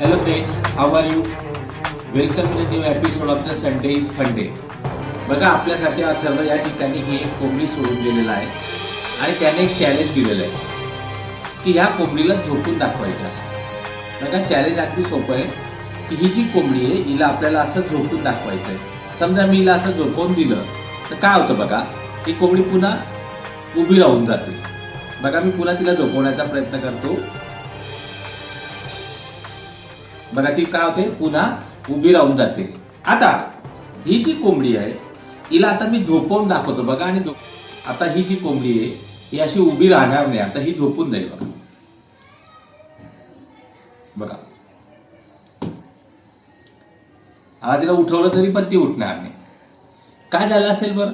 Hello friends, how are you? Welcome to the new episode of the Sunday is Fun Day. बघा आपल्यासाठी अथर्व या ठिकाणी ही एक कोंबडी सोडून गेलेला आहे आणि त्याने एक चॅलेंज दिलेलं आहे की ह्या कोंबडीला झोपून दाखवायचं असतं. बघा चॅलेंज अगदी सोपं आहे की ही जी कोंबडी आहे हिला आपल्याला असं झोपून दाखवायचं आहे. समजा मी हिला असं झोपवून दिलं तर काय होतं बघा, ही कोंबडी पुन्हा उभी राहून जाते. बघा मी पुन्हा तिला झोपवण्याचा प्रयत्न करतो. बघा ती काय होते, पुन्हा उभी राहून जाते. आता ही जी कोंबडी आहे हिला आता मी झोपवून दाखवतो बघा. आणि आता ही जी कोंबडी आहे ही अशी उभी राहणार नाही, आता ही झोपून जाईल बघा. बघा आता तिला उठवलं तरी पण ती उठणार नाही. काय झालं असेल बरं?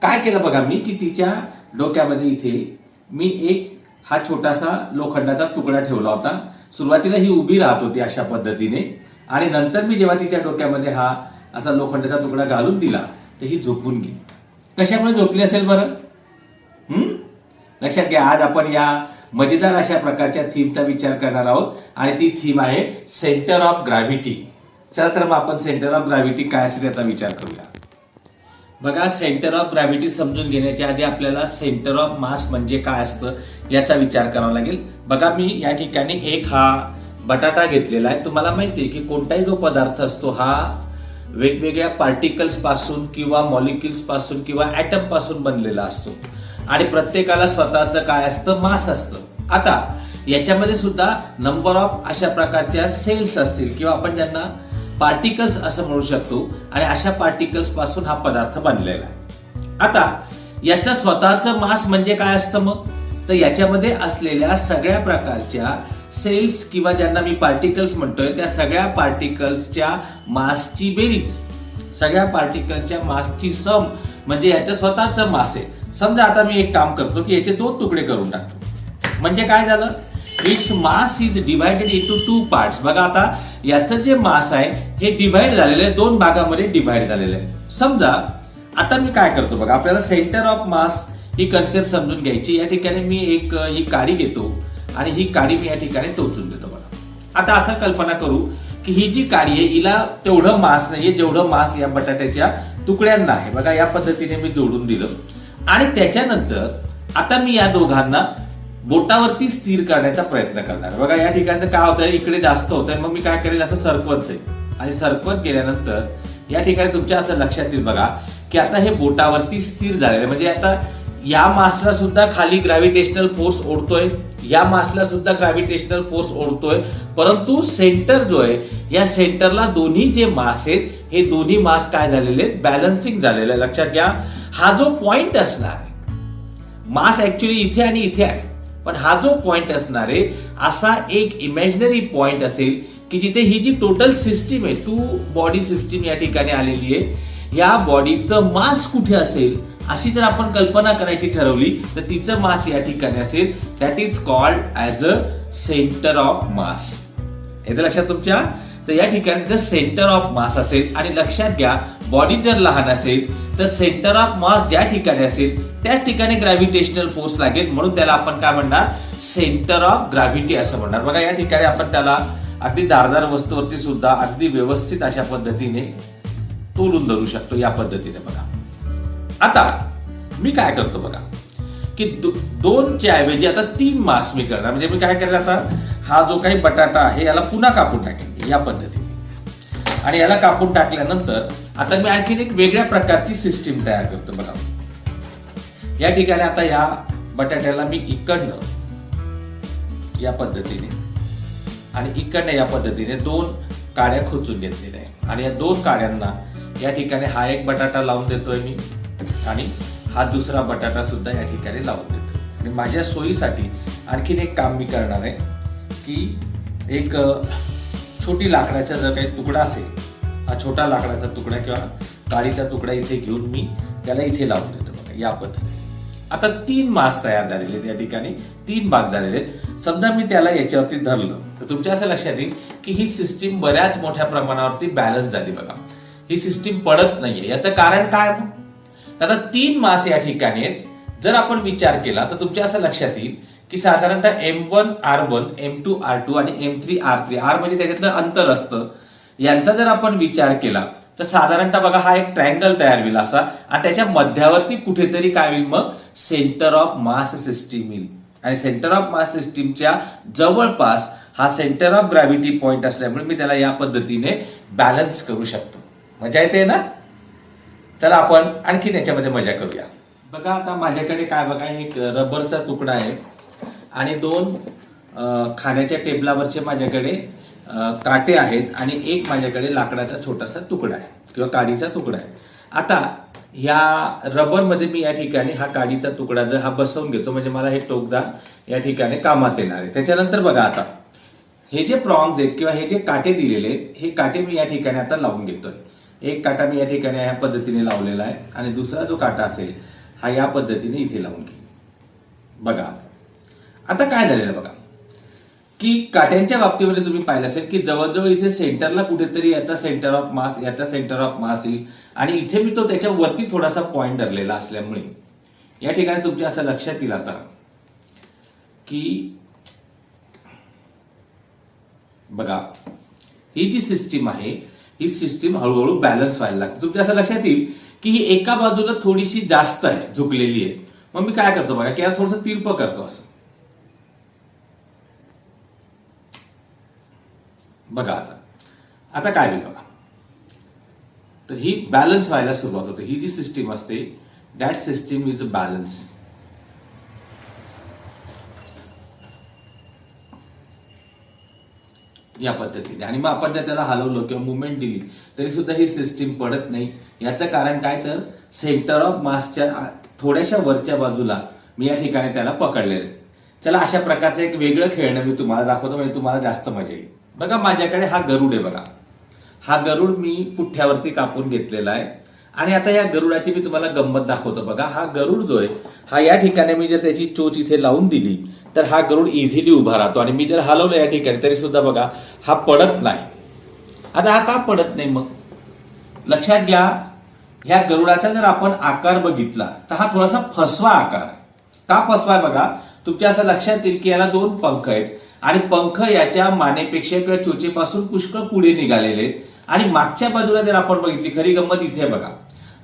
काय केलं बघा मी की तिच्या डोक्यामध्ये इथे मी एक हा छोटासा लोखंडाचा तुकडा ठेवला होता. सुरुवातीला ही उभी राहत होती अशा पद्धतीने आणि नंतर मी जेव्हा तिच्या डोक्यामध्ये हा असा लोखंडाचा तुकडा घालून दिला तर ही झोपून गेली. कशामुळे झोपली असेल बरं? लक्षात घ्या, आज आपण या मजेदार अशा प्रकारच्या थीमचा विचार करणार आहोत आणि ती थीम आहे सेंटर ऑफ ग्रॅव्हिटी. चला तर मग आपण सेंटर ऑफ ग्रॅव्हिटी काय असेल याचा विचार करूया. बघा सेंटर ऑफ ग्रॅव्हिटी समजून घेण्याच्या आधी आपल्याला सेंटर ऑफ मास म्हणजे काय असतं याचा विचार करावा लागेल. बघा मी या ठिकाणी एक हा बटाटा घेतलेला आहे. तुम्हाला माहिती आहे की कोणताही जो पदार्थ असतो हा वेगवेगळ्या पार्टिकल्स पासून किंवा मॉलिक्युल्स पासून किंवा ऍटम पासून बनलेला असतो आणि प्रत्येकाला स्वतःचं काय असतं, मास असतं. आता याच्यामध्ये सुद्धा नंबर ऑफ अशा प्रकारच्या सेल्स असतील किंवा आपण ज्यांना पार्टिकल्स असं म्हणू शकतो आणि अशा पार्टिकल्स पासून हा पदार्थ बनलेला आहे. आता याचं स्वतःचं मास म्हणजे काय असतं मग, तर याच्यामध्ये असलेल्या सगळ्या प्रकारच्या सेल्स किंवा ज्यांना मी पार्टिकल्स म्हणतोय त्या सगळ्या पार्टिकल्सच्या मासची बेरीज, सगळ्या पार्टिकलच्या मासची सम म्हणजे याचं स्वतःचं मास आहे. समजा आता मी एक काम करतो की याचे 2 तुकडे करून टाकतो. म्हणजे काय झालं, its mass is divided into 2 parts. बघा आता याचं जे मास आहे हे डिवाइड झालेलं आहे, 2 भागामध्ये डिवाइड झालेलं आहे. समजा आता मी काय करतो बघा, आपल्याला centre of mass he concept समजून घ्यायची. या ठिकाणी मी एक ही काडी घेतो आणि ही काडी मी या ठिकाणी टोचून देतो बघा. आता असं कल्पना करू की ही जी काडी आहे हिला तेवढं मास नाहीये जेवढं मास या बटाट्याच्या तुकड्यांना आहे. बघा या पद्धतीने मी जोडून दिलं आणि त्याच्यानंतर आता मी या दोघांना बोटावरती स्थिर करण्याचा प्रयत्न करणार. बघा या ठिकाणी काय होतंय, इकडे जास्त होतंय, मग मी काय करेल असं सरकवत जाईल आणि सरकवत गेल्यानंतर या ठिकाणी तुमच्या असं लक्षात येईल बघा की आता हे बोटावरती स्थिर झालेलं, म्हणजे आता या मासला सुद्धा खाली ग्रॅव्हिटेशनल फोर्स ओढतोय, या मासला सुद्धा ग्रॅव्हिटेशनल फोर्स ओढतोय, परंतु सेंटर जो आहे या सेंटरला दोन्ही जे मास आहेत हे दोन्ही मास काय झालेले आहेत, बॅलन्सिंग झालेलं आहे. लक्षात घ्या, हा जो पॉइंट असणार आहे, मास ऍक्च्युली इथे आणि इथे आहे, पण हा जो पॉइंट असणार आहे असा एक इमॅजिनरी पॉइंट असेल की जिथे ही जी टोटल सिस्टीम आहे, 2 बॉडी सिस्टीम या ठिकाणी आलेली आहे. या बॉडीचं मास कुठे असेल अशी जर आपण कल्पना करायची ठरवली तर तिचं मास या ठिकाणी असेल. That is called as a centre of mass. येतं लक्षात तुमच्या? तर या ठिकाणी जर सेंटर ऑफ मास असेल आणि लक्षात घ्या बॉडी जर लहान असेल तर सेंटर ऑफ मास ज्या ठिकाणी असेल त्याच ठिकाणी ग्रॅव्हिटेशनल फोर्स लागेल, म्हणून त्याला आपण काय म्हणणार, सेंटर ऑफ ग्रॅव्हिटी असं म्हणणार. बघा या ठिकाणी आपण त्याला अगदी धारदार वस्तूवरती सुद्धा अगदी व्यवस्थित अशा पद्धतीने तोलून धरू शकतो या पद्धतीने. बघा आता मी काय करतो बघा की 2च्या ऐवजी आता 3 मास मी करणार. म्हणजे मी काय करेल, आता हा जो काही बटाटा आहे याला पुन्हा कापून टाकेल या पद्धतीने आणि याला कापून टाकल्यानंतर आता मी आणखीन एक वेगळ्या प्रकारची सिस्टीम तयार करतो. बघा या ठिकाणी आता या बटाट्याला मी इकडनं या पद्धतीने आणि इकडनं या पद्धतीने 2 काड्या खोचून घेतलेल्या आहे आणि या 2 काड्यांना या ठिकाणी हा एक बटाटा लावून देतोय मी आणि हा दुसरा बटाटा सुद्धा या ठिकाणी लावून देतो. आणि माझ्या सोयीसाठी आणखीन एक काम मी करणार आहे की एक छोटी लाकडाचा जर काही तुकडा असेल, हा छोटा लाकडाचा तुकडा किंवा काडीचा तुकडा इथे घेऊन मी त्याला इथे लावून देतो. बघा या पद्धतीने आता 3 मास तयार झालेले आहेत, या ठिकाणी 3 भाग झालेले आहेत. समजा मी त्याला याच्यावरती धरलं तर तुमच्या असं लक्षात येईल की ही सिस्टीम बऱ्याच मोठ्या प्रमाणावरती बॅलन्स झाली. बघा ही सिस्टीम पडत नाहीये. याचं कारण काय? आता 3 मास या ठिकाणी आहेत. जर आपण विचार केला तर तुमच्या असं लक्षात येईल की साधारणतः M1R1, M2R2 आणि M3R3, R म्हणजे त्याच्यातलं अंतर असतं, यांचा जर आपण विचार केला तर साधारणतः बघा हा एक ट्रायंगल तयार होईल असा, आणि त्याच्या मध्यावरती कुठेतरी काय होईल मग सेंटर ऑफ मास सिस्टीम येईल, आणि सेंटर ऑफ मास सिस्टीमच्या जवळपास हा सेंटर ऑफ ग्रॅव्हिटी पॉइंट असल्यामुळे मी त्याला या पद्धतीने बॅलन्स करू शकतो. मजा येते ना? चला आपण आणखी त्याच्यामध्ये मजा करूया. बघा आता माझ्याकडे काय बघा, एक रबरचा तुकडा आहे आणि दोन खाण्याच्या टेबलावरचे माझ्याकडे काटे आहेत आणि एक माझ्याकडे लाकडाचा छोटासा तुकडा आहे किंवा काडीचा तुकडा आहे. आता या रबरमध्ये मी या ठिकाणी हा काडीचा तुकडा जर हा बसवून घेतो म्हणजे मला हे टोकदार या ठिकाणी कामात येणार आहे. त्याच्यानंतर बघा आता हे जे प्रॉन्ग्स आहेत किंवा हे जे काटे दिलेले आहेत, हे काटे मी या ठिकाणी आता लावून घेतोय. एक काटा मी या ठिकाणी ह्या पद्धतीने लावलेला आहे आणि दुसरा जो काटा असेल हा या पद्धतीने इथे लावून घेईल. बघा आता काय झालेलं बघा, की काट्यांच्या बाबतीमध्ये तुम्ही पाहिलं असेल की जवळजवळ इथे सेंटरला कुठेतरी याचा सेंटर ऑफ मास येईल आणि इथे मी तो त्याच्या वरती थोडासा पॉइंट धरलेला असल्यामुळे या ठिकाणी तुमच्या असं लक्षात येईल आता की बघा ही जी सिस्टीम आहे ही सिस्टीम हळूहळू बॅलन्स व्हायला लागते. तुमच्या असं लक्षात येईल की ही एका बाजूला थोडीशी जास्त आहे, झुकलेली आहे. मग मी काय करतो बघा की याला थोडंसं तिरप करतो असं. बघा आता काय होईल बघा, तर ही बॅलन्स व्हायला सुरुवात होते. ही जी सिस्टीम असते that system is a balance. या पद्धतीने, आणि मग आपण जर त्याला हलवलं किंवा मुवमेंट दिली तरी सुद्धा ही सिस्टीम पडत नाही. याचं कारण काय, तर सेंटर ऑफ मासच्या थोड्याशा वरच्या बाजूला मी या ठिकाणी त्याला पकडलेलं आहे. चला अशा प्रकारचं एक वेगळं खेळणं मी तुम्हाला दाखवतो म्हणजे तुम्हाला जास्त मजा येईल. बघा माझ्याकडे हा गरुड आहे. बघा हा गरुड मी पुठ्ठ्यावरती कापून घेतलेला आहे आणि आता या गरुडाची मी तुम्हाला गंमत दाखवतो. बघा हा गरुड जो आहे हा या ठिकाणी मी जर त्याची चोच इथे लावून दिली तर हा गरुड इझिली उभा राहतो आणि मी जर हलवलं या ठिकाणी तरी सुद्धा बघा हा पडत नाही. आता हा का पडत नाही मग लक्षात घ्या, ह्या गरुडाचा जर आपण आकार बघितला तर हा थोडासा फसवा आकार. का फसवा आहे बघा, तुमच्या असं लक्षात येईल की याला दोन पंख आहेत आणि पंख याच्या मानेपेक्षा किंवा चोचेपासून पुष्कळ पुढे निघालेले आहेत. आणि मागच्या बाजूला जर आपण बघितली, खरी गंमत इथे बघा,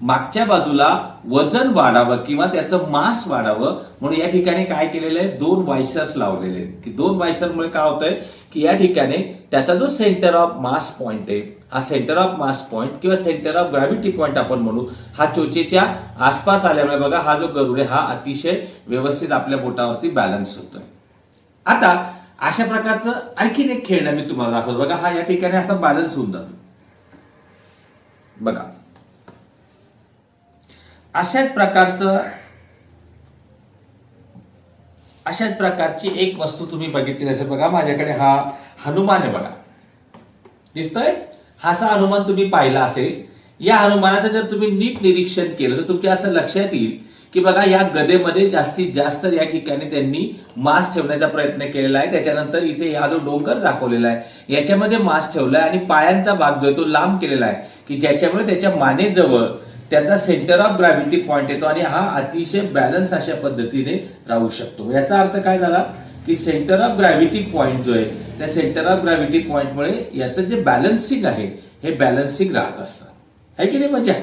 मागच्या बाजूला वजन वाढावं किंवा त्याचं मास वाढावं म्हणून या ठिकाणी काय केलेलं आहे, दोन वायसर्स लावलेले आहेत. की दोन वायसरमुळे काय होतंय की या ठिकाणी त्याचा जो सेंटर ऑफ मास पॉइंट आहे, हा सेंटर ऑफ मास पॉइंट किंवा सेंटर ऑफ ग्रॅव्हिटी पॉइंट आपण म्हणू, हा चोचेच्या आसपास आल्यामुळे बघा हा जो गरुड आहे हा अतिशय व्यवस्थित आपल्या बोटावरती बॅलन्स होतोय. आता अशा प्रकारचं आणखीन एक खेळणं मी तुम्हाला दाखवतो. बघा हा या ठिकाणी असा बॅलन्स होऊन जातो. बघा अशाच प्रकारची एक वस्तू तुम्ही बघितली असेल. बघा माझ्याकडे हा हनुमान आहे. बघा दिसतोय, हा असा हनुमान तुम्ही पाहिला असेल. या हनुमानाचं जर तुम्ही नीट निरीक्षण केलं तर तुमच्या असं लक्षात येईल की बघा या गदेमध्ये जास्तीत जास्त या ठिकाणी त्यांनी मास ठेवण्याचा प्रयत्न केलेला आहे. त्याच्यानंतर इथे हा जो डोंगर दाखवलेला आहे याच्यामध्ये मास ठेवलाय आणि पायांचा भाग जो आहे तो लांब केलेला आहे की ज्याच्यामुळे त्याच्या मानेजवळ त्याचा सेंटर ऑफ ग्रॅव्हिटी पॉइंट येतो आणि हा अतिशय बॅलन्स अशा पद्धतीने राहू शकतो. याचा अर्थ काय झाला की सेंटर ऑफ ग्रॅव्हिटी पॉइंट जो आहे त्या सेंटर ऑफ ग्रॅव्हिटी पॉइंटमुळे याचं जे बॅलन्सिंग आहे हे बॅलन्सिंग राहत असतं. आहे की नाही मजा?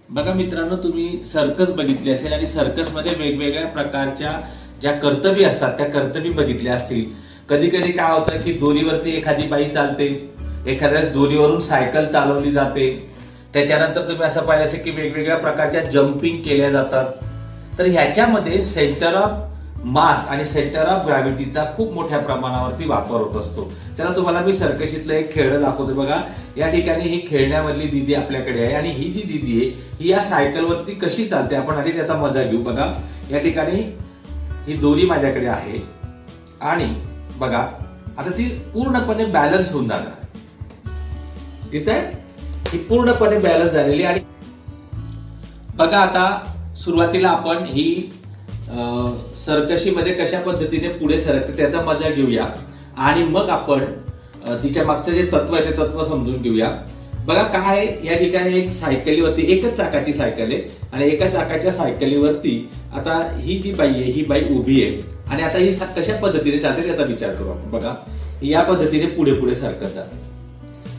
बघा मित्रांनो, तुम्ही सर्कस बघितली असेल आणि सर्कसमध्ये वेगवेगळ्या प्रकारच्या ज्या कर्तबी असतात त्या कर्तबी बघितल्या असतील. कधी कधी काय होतं की दोरीवरती एखादी बाई चालते, एखाद्या वेळेस दोरीवरून सायकल चालवली जाते. त्याच्यानंतर तुम्ही असं पाहिलं असेल की वेगवेगळ्या प्रकारच्या जम्पिंग केल्या जातात. तर ह्याच्यामध्ये सेंटर ऑफ मास आणि सेंटर ऑफ ग्रॅव्हिटीचा खूप मोठ्या प्रमाणावरती वापर होत असतो. चला तुम्हाला मी सर्कशीतलं एक खेळ दाखवतो. बघा या ठिकाणी ही खेळण्यामधली दिदी आपल्याकडे आहे आणि ही जी दिदी आहे ही या सायकलवरती कशी चालते आपण आधी त्याचा मजा घेऊ. बघा या ठिकाणी ही दोरी माझ्याकडे आहे आणि बघा आता ती पूर्णपणे बॅलन्स होऊन जाणार. दिसतंय, ही पूर्णपणे बॅलन्स झालेली. आणि बघा आता सुरुवातीला आपण ही सर्कशीमध्ये कशा पद्धतीने पुढे सरकते त्याचा मजा घेऊया आणि मग आपण तिच्या मागचं जे तत्व आहे ते तत्व समजून घेऊया. बघा काय या ठिकाणी एक सायकलीवरती एकच चाकाची सायकल आहे आणि एका चाकाच्या सायकलीवरती आता ही जी बाई आहे ही बाई उभी आहे आणि आता ही कशा पद्धतीने चालते त्याचा विचार करू आपण. बघा या पद्धतीने पुढे पुढे सरकत जाते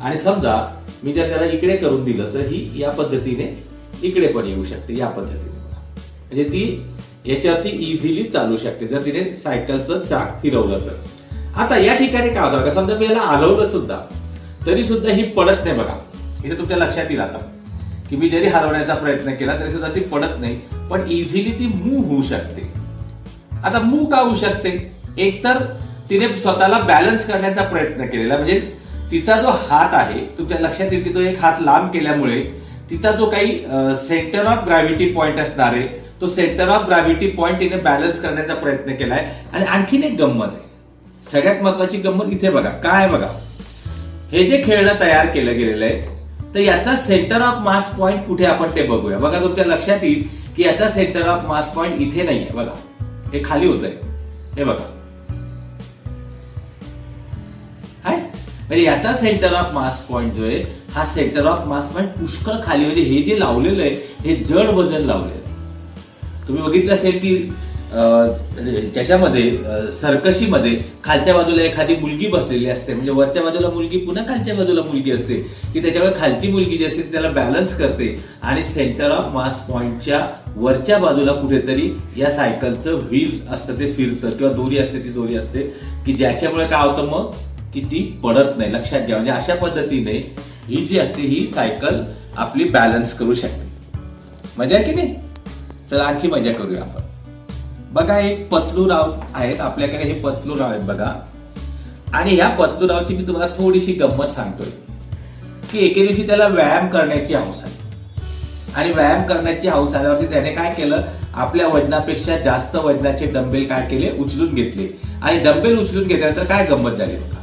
आणि समजा मी जर त्याला इकडे करून दिलं तर ही या पद्धतीने इकडे पण येऊ शकते या पद्धतीने. म्हणजे ती याच्यावरती इझिली चालू शकते जर तिने सायकलचं चाक फिरवलं तर. आता या ठिकाणी काय होतं का समजा मी याला हलवलं सुद्धा तरी सुद्धा ही पडत नाही. बघा इथे तुमच्या लक्षात येईल आता की मी जरी हलवण्याचा प्रयत्न केला तरी सुद्धा ती पडत नाही पण इझिली ती मूव्ह होऊ शकते. आता मूव्ह का होऊ शकते? एकतर तिने स्वतःला बॅलन्स करण्याचा प्रयत्न केलेला म्हणजे तिचा जो हात आहे तुमच्या लक्षात येईल की तो एक हात लांब केल्यामुळे तिचा जो काही सेंटर ऑफ ग्रॅव्हिटी पॉइंट असणार आहे तो सेंटर ऑफ ग्रॅव्हिटी पॉइंट तिने बॅलन्स करण्याचा प्रयत्न केलाय. आणि आणखीन एक गंमत आहे, सगळ्यात महत्वाची गंमत इथे बघा काय आहे. बघा हे जे खेळणं तयार केलं गेलेलं आहे तर याचा सेंटर ऑफ मास पॉइंट कुठे आपण ते बघूया. बघा तुमच्या लक्षात येईल की याचा सेंटर ऑफ मास पॉइंट इथे नाहीये. बघा हे खाली होत आहे, हे बघा म्हणजे याचा सेंटर ऑफ मास पॉइंट जो आहे हा सेंटर ऑफ मास पॉइंट पुष्कळ खाली म्हणजे हे जे लावलेलं आहे हे जड वजन लावलेलं आहे. तुम्ही बघितलं असेल की ज्याच्यामध्ये सर्कशीमध्ये खालच्या बाजूला एखादी मुलगी बसलेली असते म्हणजे वरच्या बाजूला मुलगी पुन्हा खालच्या बाजूला मुलगी असते की त्याच्यामुळे खालची मुलगी जी असते त्याला बॅलन्स करते आणि सेंटर ऑफ मास पॉइंटच्या वरच्या बाजूला कुठेतरी या सायकलचं व्हील असतं ते फिरतं किंवा दोरी असते ती दोरी असते की ज्याच्यामुळे काय होतं मग की ती पडत नाही. लक्षात घ्या म्हणजे अशा पद्धतीने ही जी असते ही सायकल आपली बॅलन्स करू शकते. मजा आहे की नाही? चला आणखी मजा करूया आपण. बघा एक पतलूराव आहेत आपल्याकडे, हे पतलूराव आहेत बघा. आणि ह्या पतलूरावची मी तुम्हाला थोडीशी गंमत सांगतोय की एके दिवशी त्याला व्यायाम करण्याची हौस आली आणि व्यायाम करण्याची हौस आल्यावरती त्याने काय केलं आपल्या वजनापेक्षा जास्त वजनाचे डंबेल काय केले उचलून घेतले आणि डंबेल उचलून घेतल्यानंतर काय गंमत झाली बघा.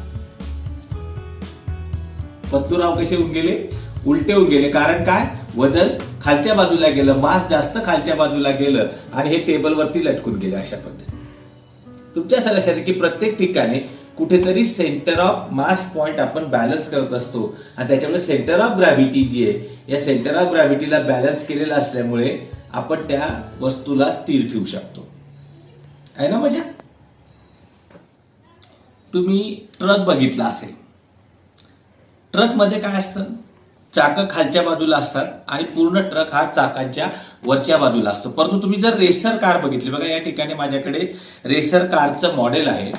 पतलूराव कसे होऊन गेले? उलटे होऊन गेले. कारण काय? वजन खालच्या बाजूला गेलं, मास जास्त खालच्या बाजूला गेलं आणि हे टेबलवरती लटकून गेले. अशा पद्धतीने तुमच्या असं लक्षात की प्रत्येक ठिकाणी कुठेतरी सेंटर ऑफ मास पॉइंट आपण बॅलन्स करत असतो आणि त्याच्यामुळे सेंटर ऑफ ग्रॅव्हिटी जी आहे या सेंटर ऑफ ग्रॅव्हिटीला बॅलन्स केलेला असल्यामुळे आपण त्या वस्तूला स्थिर ठेवू शकतो. आहे ना मजा? तुम्ही ट्रक बघितला असेल. ट्रक मध्ये काय असतं? चाकं खालच्या बाजूला असतात आणि पूर्ण ट्रक हा चाकांच्या वरच्या बाजूला असतो. परंतु तुम्ही जर रेसर कार बघितली, बघा या ठिकाणी माझ्याकडे रेसर कारचं मॉडेल आहे.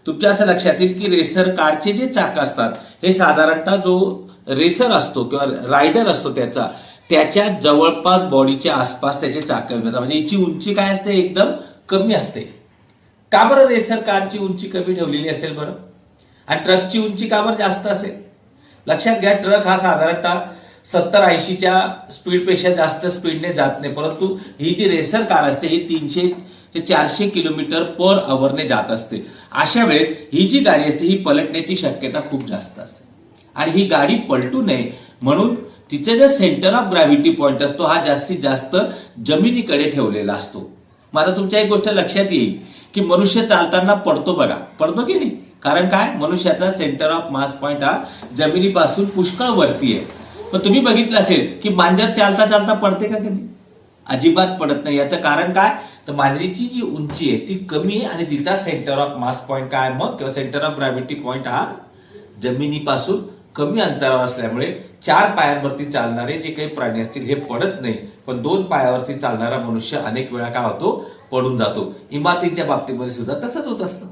तुमच्या असं लक्षात येईल की रेसर कारचे जे चाक असतात हे साधारणतः जो रेसर असतो किंवा रायडर असतो त्याच्या जवळपास बॉडीच्या आसपास त्याचे चाक येतात. म्हणजे याची उंची काय असते? एकदम कमी असते. का बरं रेसर कारची उंची कमी ठेवलेली असेल बरं आणि ट्रकची उंची का बरं जास्त असेल? लक्षात घ्या ट्रक हा साधारणतः 70-80च्या स्पीडपेक्षा जास्त स्पीडने जात नाही, परंतु ही जी रेसर कार असते ही 300 ते 400 किलोमीटर पर आवरने जात असते. अशा वेळेस ही जी गाडी असते ही पलटण्याची शक्यता खूप जास्त असते आणि ही गाडी पलटू नये म्हणून तिचा जो सेंटर ऑफ ग्रॅव्हिटी पॉइंट असतो हा जास्तीत जास्त जमिनीकडे ठेवलेला असतो. मग आता तुमच्या एक गोष्ट लक्षात येईल की मनुष्य चालताना पडतो. बघा पडतो की नाही? कारण काय? मनुष्याचा सेंटर ऑफ मास पॉइंट हा जमिनीपासून पुष्कळ वरती आहे. पण तुम्ही बघितलं असेल की मांजर चालता चालता पडते का कधी? अजिबात पडत नाही. याचं कारण काय? तर मांजरीची जी उंची आहे ती कमी आहे आणि तिचा सेंटर ऑफ मास पॉइंट काय मग किंवा सेंटर ऑफ ग्रॅव्हिटी पॉइंट हा जमिनीपासून कमी अंतरावर असल्यामुळे 4 पायांवरती चालणारे जे काही प्राणी असतील हे पडत नाही, पण 2 पायावरती चालणारा मनुष्य अनेक वेळा काय होतो? पडून जातो. इमारतींच्या बाबतीमध्ये सुद्धा तसंच होत असतं.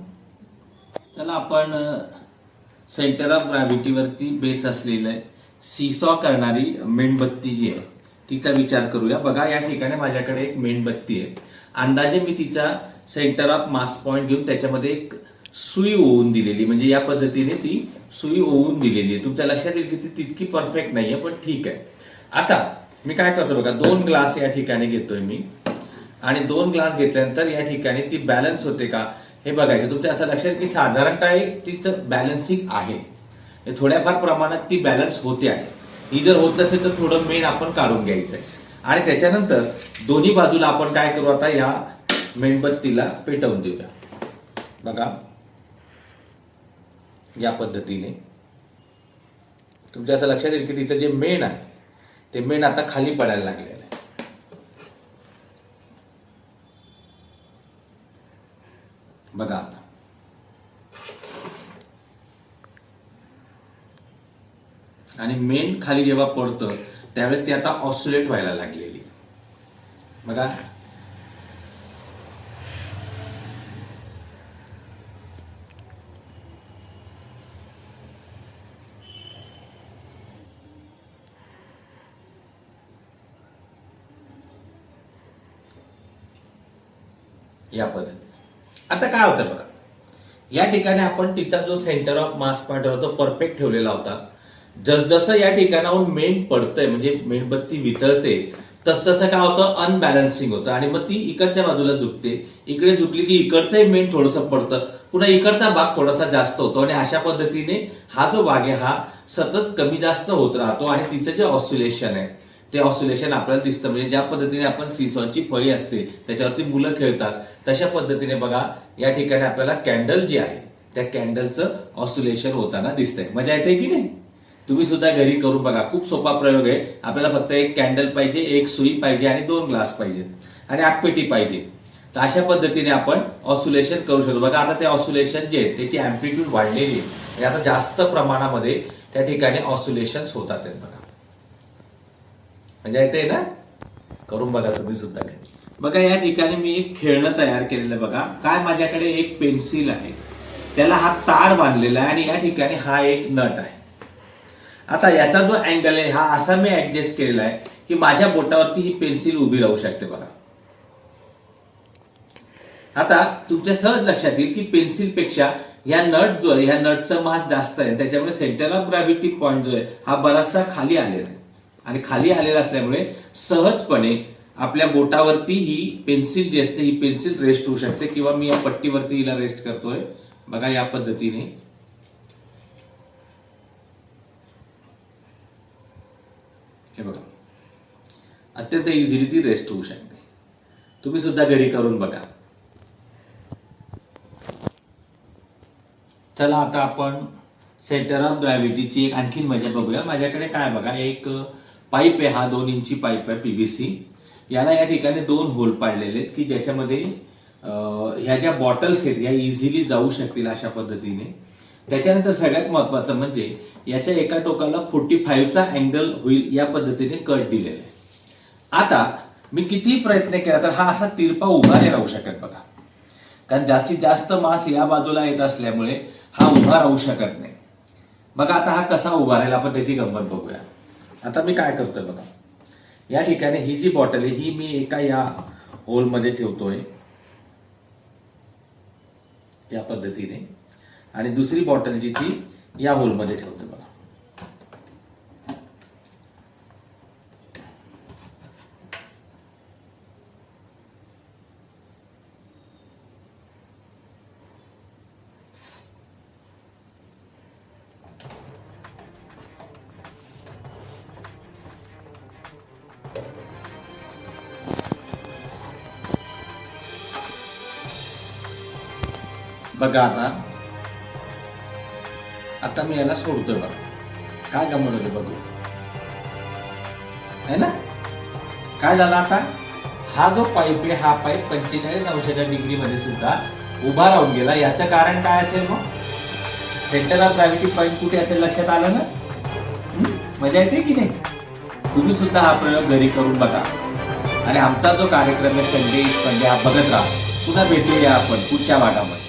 चला आपण सेंटर ऑफ ग्रॅव्हिटीवरती बेस असलेलं सीसॉ करणारी मेणबत्ती जी आहे तिचा विचार करूया. बघा या ठिकाणी माझ्याकडे एक मेणबत्ती आहे. अंदाजे मी तिचा सेंटर ऑफ मास पॉइंट घेऊन त्याच्यामध्ये एक सुई ओवून दिलेली, म्हणजे या पद्धतीने ती सुई ओवून दिलेली आहे. तुमच्या लक्षात येईल की ती तितकी परफेक्ट नाहीये पण ठीक आहे. आता मी काय करतो बघा 2 ग्लास या ठिकाणी घेतोय मी आणि 2 ग्लास घेतल्यानंतर या ठिकाणी ती बॅलन्स होते का हे बघायचं. तुमच्या असं लक्षात की साधारणतः तिचं बॅलन्सिंग आहे, थोड्याफार प्रमाणात ती बॅलन्स होते आहे. ही जर होत नसेल तर थोडं मेण आपण काढून घ्यायचं आहे आणि त्याच्यानंतर दोन्ही बाजूला आपण काय करू आता या मेणबत्तीला पेटवून देऊया. बघा या पद्धतीने तुमच्या असं लक्षात येईल की तिचं जे मेण आहे ते मेण आता खाली पडायला लागलेलं आहे. बघा आता आणि मेन खाली जेव्हा पडतं त्यावेळेस ती आता ऑसिलेट व्हायला लागलेली. बघा या पद्धतीने. आता काय होतं बघा, या ठिकाणी आपण तिचा जो सेंटर ऑफ मास पॉइंट होता तो परफेक्ट ठेवलेला होता. जसजसं या ठिकाणाहून मेण पडतंय म्हणजे मेणबत्ती वितळते तसतसं काय होतं, अनबॅलन्सिंग होतं आणि मग ती इकडच्या बाजूला झुकते. इकडे झुकली की इकडचंही मेण थोडंसं पडतं, पुन्हा इकडचा भाग थोडासा जास्त होतो आणि अशा पद्धतीने हा जो भाग आहे हा सतत कमी जास्त होत राहतो आणि तिचं जे ऑसिलेशन आहे ते ऑसिलेशन आपल्याला दिसतं. म्हणजे ज्या पद्धतीने आपण सीसॉची फळी असते त्याच्यावरती मुलं खेळतात तशा पद्धतीने बघा या ठिकाणी आपल्याला कॅन्डल जी आहे त्या कॅन्डलचं ऑसिलेशन होताना दिसतंय. मजा येते की नाही? तुम्ही सुद्धा घरी करून बघा. खूप सोपा प्रयोग आहे. आपल्याला फक्त एक कॅन्डल पाहिजे, एक सुई पाहिजे आणि 2 ग्लास पाहिजे आणि आगपेटी पाहिजे. तर अशा पद्धतीने आपण ऑसिलेशन करू शकतो. बघा आता ते ऑसिलेशन जे आहे त्याची अँप्लिट्यूड वाढलेली आहे. आता जास्त प्रमाणामध्ये त्या ठिकाणी ऑसिलेशन्स होतात आहेत. बघा म्हणजे येते ना, करून बघा तुम्ही सुद्धा. बघा या ठिकाणी मी एक खेळणं तयार केलेलं आहे. बघा काय, माझ्याकडे एक पेन्सिल आहे, त्याला हा तार बांधलेला आहे आणि या ठिकाणी हा एक नट आहे. आता याचा जो अँगल आहे हा असा मी ऍडजस्ट केलेला आहे की माझ्या बोटावरती ही पेन्सिल उभी राहू शकते. बघा आता तुमच्या सहज लक्षात येईल की पेन्सिल पेक्षा या नट जो आहे, ह्या नटचं मास जास्त आहे, त्याच्यामुळे सेंटर ऑफ ग्रॅव्हिटी पॉइंट जो आहे हा बराचसा खाली आलेला आहे आणि खाली आलेला असल्यामुळे सहजपणे आपल्या बोटावरती ही पेन्सिल जी असते ही पेन्सिल रेस्ट होऊ शकते किंवा मी या पट्टीवरती हिला रेस्ट करतोय. बघा या पद्धतीने हे बघा अत्यंत इझिली ती रेस्ट होऊ शकते. तुम्ही सुद्धा घरी करून बघा. चला आता आपण सेंटर ऑफ ग्रॅव्हिटीची एक आणखीन मजा बघूया. माझ्याकडे काय बघा, एक पाईप आहे, हा 2 इंची पाईप आहे पीव्हीसी. याला या ठिकाणी 2 होल पाडलेले आहेत की ज्याच्यामध्ये ह्या ज्या बॉटल्स आहेत या इझिली जाऊ शकतील अशा पद्धतीने. त्याच्यानंतर सगळ्यात महत्वाचं म्हणजे याच्या एका टोकाला 45चा अँगल होईल या पद्धतीने कट दिलेला आहे. आता मी किती प्रयत्न केला तर हा असा तिरपा उभा नाही राहू शकत. बघा कारण जास्तीत जास्त मास या बाजूला येत असल्यामुळे हा उभा राहू शकत नाही. बघा आता हा कसा उभा राहील आपण त्याची गंमत बघूया. आता मी काय करतोय बघा, या ठिकाणी ही जी बॉटल आहे ही मी एका या होलमध्ये ठेवतोय या पद्धतीने आणि दुसरी बॉटल जी ती या होलमध्ये ठेवतोय. बघा बघा आता मी याला सोडतोय. बघा काय गंमत होते बघू है ना. काय झालं आता, हा जो पाईप आहे हा पाईप 45 अंशाच्या डिग्रीमध्ये सुद्धा उभा राहून गेला. याचं कारण काय असेल मग, सेंटर ऑफ ग्रॅव्हिटी पॉईंट कुठे असेल लक्षात आलं ना. मजा येते की नाही? तुम्ही सुद्धा हा प्रयोग घरी करून बघा आणि आमचा जो कार्यक्रम आहे संडे हा बघत राहा. पुन्हा भेटूया आपण पुढच्या भागामध्ये.